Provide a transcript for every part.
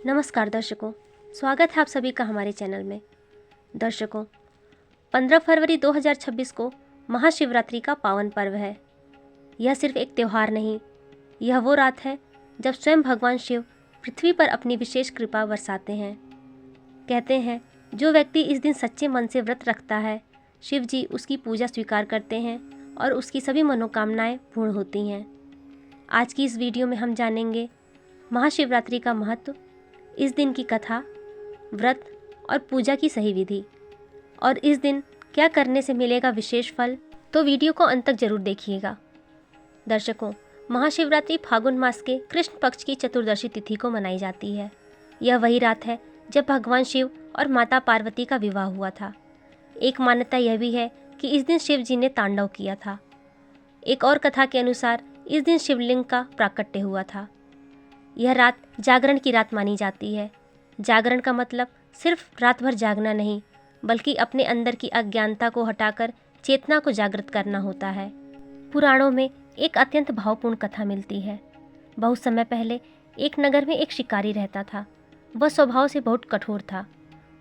नमस्कार दर्शकों, स्वागत है आप सभी का हमारे चैनल में। दर्शकों, 15 फरवरी 2026 को महाशिवरात्रि का पावन पर्व है। यह सिर्फ एक त्यौहार नहीं, यह वो रात है जब स्वयं भगवान शिव पृथ्वी पर अपनी विशेष कृपा बरसाते हैं। कहते हैं, जो व्यक्ति इस दिन सच्चे मन से व्रत रखता है, शिव जी उसकी पूजा स्वीकार करते हैं और उसकी सभी मनोकामनाएं पूर्ण होती हैं। आज की इस वीडियो में हम जानेंगे महाशिवरात्रि का महत्व, इस दिन की कथा, व्रत और पूजा की सही विधि, और इस दिन क्या करने से मिलेगा विशेष फल। तो वीडियो को अंत तक जरूर देखिएगा। दर्शकों, महाशिवरात्रि फागुन मास के कृष्ण पक्ष की चतुर्दशी तिथि को मनाई जाती है। यह वही रात है जब भगवान शिव और माता पार्वती का विवाह हुआ था। एक मान्यता यह भी है कि इस दिन शिव जी ने तांडव किया था। एक और कथा के अनुसार इस दिन शिवलिंग का प्राकट्य हुआ था। यह रात जागरण की रात मानी जाती है। जागरण का मतलब सिर्फ रात भर जागना नहीं, बल्कि अपने अंदर की अज्ञानता को हटाकर चेतना को जागृत करना होता है। पुराणों में एक अत्यंत भावपूर्ण कथा मिलती है। बहुत समय पहले एक नगर में एक शिकारी रहता था। वह स्वभाव से बहुत कठोर था।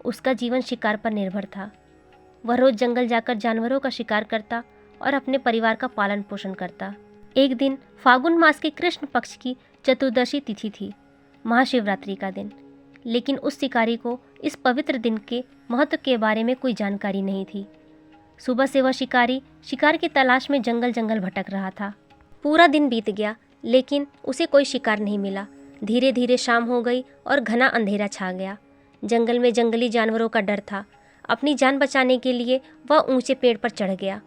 उसका जीवन शिकार पर निर्भर था। वह रोज जंगल जाकर जानवरों का शिकार करता और अपने परिवार का पालन पोषण करता। एक दिन फागुन मास के कृष्ण पक्ष की चतुर्दशी तिथि थी, महाशिवरात्रि का दिन। लेकिन उस शिकारी को इस पवित्र दिन के महत्व के बारे में कोई जानकारी नहीं थी। सुबह से वह शिकारी शिकार की तलाश में जंगल जंगल भटक रहा था। पूरा दिन बीत गया, लेकिन उसे कोई शिकार नहीं मिला। धीरे धीरे शाम हो गई और घना अंधेरा छा गया। जंगल में जंगली जानवरों का डर था। अपनी जान बचाने के लिए वह ऊंचे पेड़ पर चढ़ गया।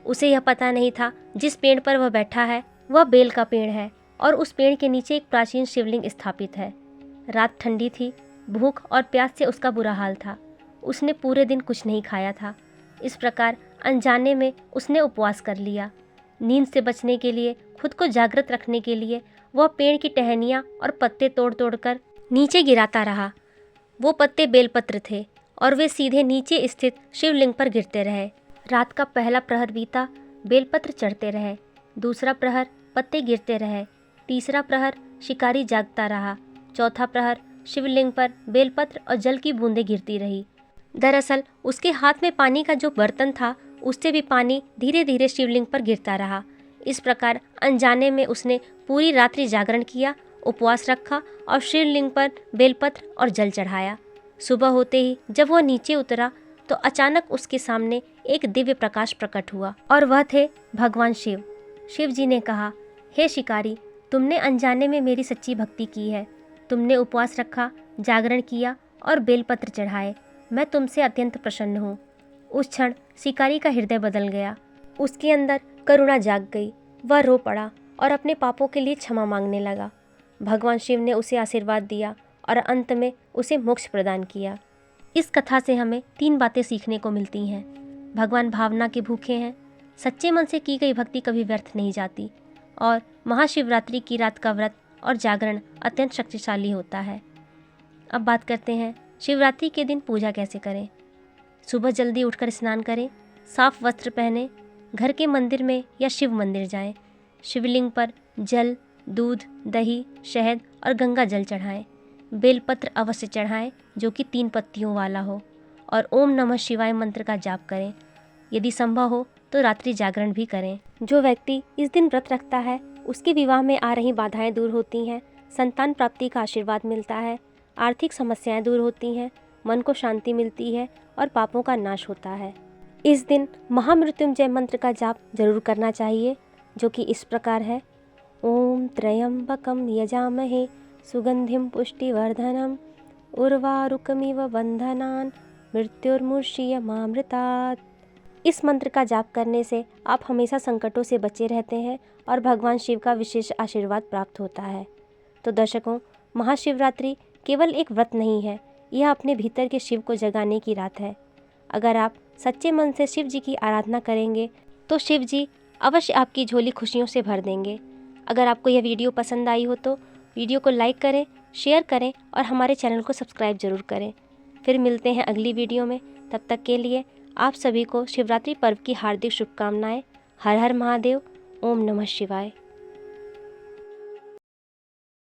उसे यह पता नहीं था जिस पेड़ पर वह बैठा है वह बेल का पेड़ है और उस पेड़ के नीचे एक प्राचीन शिवलिंग स्थापित है। रात ठंडी थी। भूख और प्यास से उसका बुरा हाल था। उसने पूरे दिन कुछ नहीं खाया था। इस प्रकार अनजाने में उसने उपवास कर लिया। नींद से बचने के लिए, खुद को जागृत रखने के लिए वह पेड़ की टहनियाँ और पत्ते तोड़ तोड़ कर नीचे गिराता रहा। वो पत्ते बेलपत्र थे और वे सीधे नीचे स्थित शिवलिंग पर गिरते रहे। रात का पहला प्रहर बीता, बेलपत्र चढ़ते रहे। दूसरा प्रहर, पत्ते गिरते रहे। तीसरा प्रहर, शिकारी जागता रहा। चौथा प्रहर, शिवलिंग पर बेलपत्र और जल की बूंदें गिरती रही। दरअसल उसके हाथ में पानी का जो बर्तन था, उससे भी पानी धीरे धीरे शिवलिंग पर गिरता रहा। इस प्रकार अनजाने में उसने पूरी रात्रि जागरण किया, उपवास रखा और शिवलिंग पर बेलपत्र और जल चढ़ाया। सुबह होते ही जब वह नीचे उतरा तो अचानक उसके सामने एक दिव्य प्रकाश प्रकट हुआ और वह थे भगवान शिव। शिव जी ने कहा, हे शिकारी, तुमने अनजाने में मेरी सच्ची भक्ति की है। तुमने उपवास रखा, जागरण किया और बेलपत्र चढ़ाए। मैं तुमसे अत्यंत प्रसन्न हूँ। उस क्षण शिकारी का हृदय बदल गया। उसके अंदर करुणा जाग गई। वह रो पड़ा और अपने पापों के लिए क्षमा मांगने लगा। भगवान शिव ने उसे आशीर्वाद दिया और अंत में उसे मोक्ष प्रदान किया। इस कथा से हमें 3 बातें सीखने को मिलती हैं। भगवान भावना के भूखे हैं। सच्चे मन से की गई भक्ति कभी व्यर्थ नहीं जाती। और महाशिवरात्रि की रात का व्रत और जागरण अत्यंत शक्तिशाली होता है। अब बात करते हैं शिवरात्रि के दिन पूजा कैसे करें। सुबह जल्दी उठकर स्नान करें, साफ वस्त्र पहनें, घर के मंदिर में या शिव मंदिर जाएं। शिवलिंग पर जल, दूध, दही, शहद और गंगा जल चढ़ाएं। बेलपत्र अवश्य चढ़ाएं जो कि 3 पत्तियों वाला हो, और ओम नमः शिवाय मंत्र का जाप करें। यदि संभव हो तो रात्रि जागरण भी करें। जो व्यक्ति इस दिन व्रत रखता है उसके विवाह में आ रही बाधाएं दूर होती हैं, संतान प्राप्ति का आशीर्वाद मिलता है, आर्थिक समस्याएं दूर होती हैं, मन को शांति मिलती है और पापों का नाश होता है। इस दिन महामृत्युंजय मंत्र का जाप जरूर करना चाहिए, जो कि इस प्रकार है। ओम त्र्यंबकम यजामहे सुगंधिम पुष्टिवर्धनम उर्वारुकमिव बंधनान मृत्युर्मुक्षीयमामृतात्। इस मंत्र का जाप करने से आप हमेशा संकटों से बचे रहते हैं और भगवान शिव का विशेष आशीर्वाद प्राप्त होता है। तो दर्शकों, महाशिवरात्रि केवल एक व्रत नहीं है, यह अपने भीतर के शिव को जगाने की रात है। अगर आप सच्चे मन से शिव जी की आराधना करेंगे तो शिव जी अवश्य आपकी झोली खुशियों से भर देंगे। अगर आपको यह वीडियो पसंद आई हो तो वीडियो को लाइक करें, शेयर करें और हमारे चैनल को सब्सक्राइब जरूर करें। फिर मिलते हैं अगली वीडियो में। तब तक के लिए आप सभी को शिवरात्रि पर्व की हार्दिक शुभकामनाएं। हर हर महादेव। ओम नमः शिवाय।